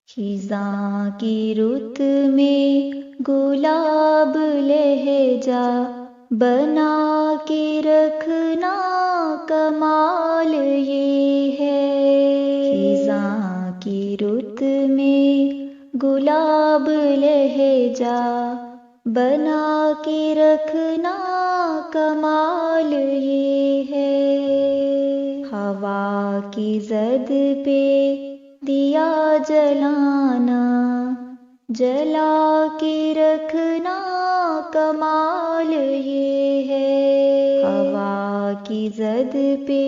خزاں کی رت میں گلاب لہجہ بنا کے رکھنا کمال یہ ہے۔ خزاں کی رت میں گلاب لہجہ بنا کے رکھنا کمال یہ ہے۔ ہوا کی زد پہ دیا جلانا جلا کے رکھنا کمال یہ ہے۔ ہوا کی زد پہ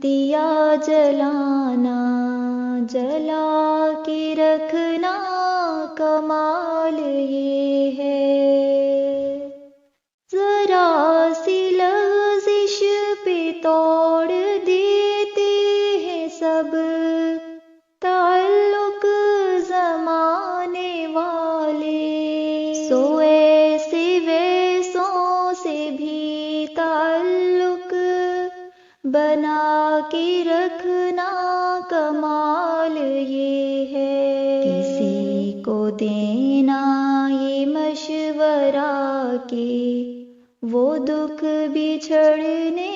دیا جلانا جلا کے رکھنا کمال یہ ہے۔ ذرا سی لغزش پہ توڑ دیتے ہیں سب تعلق زمانے والے، سو ایسے ویسوں سے بھی تعلق بنا کے رکھنا کمال یہ ہے۔ کسی کو دینا یہ مشورہ کہ وہ دکھ بچھڑنے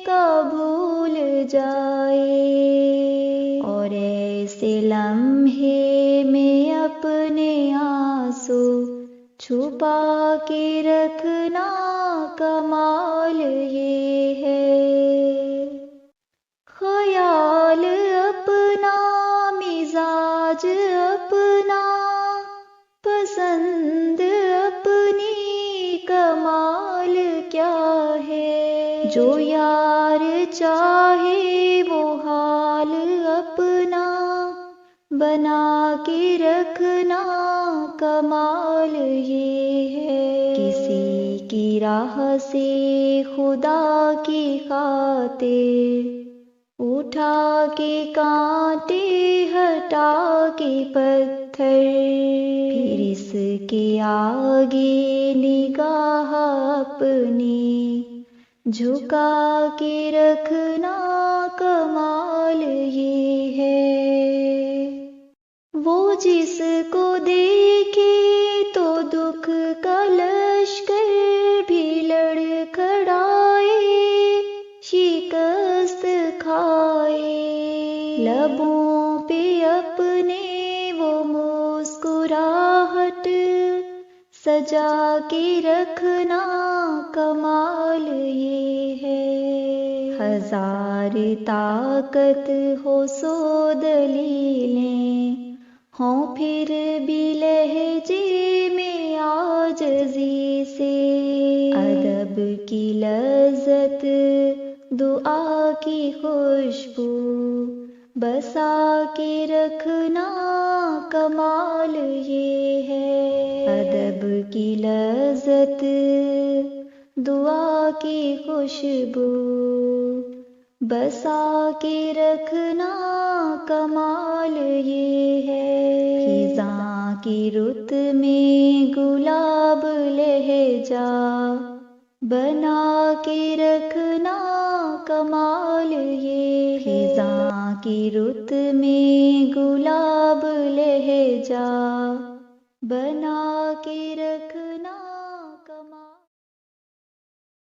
کا بھول جائے، اور ایسے لمحے میں اپنے آنسو چھپا کے رکھنا کمال یہ ہے۔ خیال اپنا مزاج اپنا پسند اپنی کمال کیا ہے، جو یار چاہے وہ حال اپنا بنا کے رکھنا کمال یہ ہے۔ کسی کی راہ سے خدا کی خاطر اٹھا کے کانٹے ہٹا کے پتھر، پھر اس کے آگے نگاہ اپنی جھکا کے رکھنا کمال یہ ہے۔ وہ جس کو دیکھے تو دکھ کا لشکر بھی لڑکھڑائے، شکست کھائے، لبوں پہ اپنے وہ مسکراہٹ سجا کے رکھنا کمال یہ ہے۔ ہزار طاقت ہو سو دلیلیں ہوں پھر بھی لہجے میں عاجزی سے، ادب کی لذت دعا کی خوشبو بسا کے رکھنا کمال یہ ہے۔ ادب کی لذت دعا کی خوشبو بسا کے رکھنا کمال یہ ہے۔ خزاں کی رت میں گلاب لہجہ بنا کے رکھنا کمال یہ ہے۔ خزاں کی رت میں گلاب لہجہ بنا کے رکھنا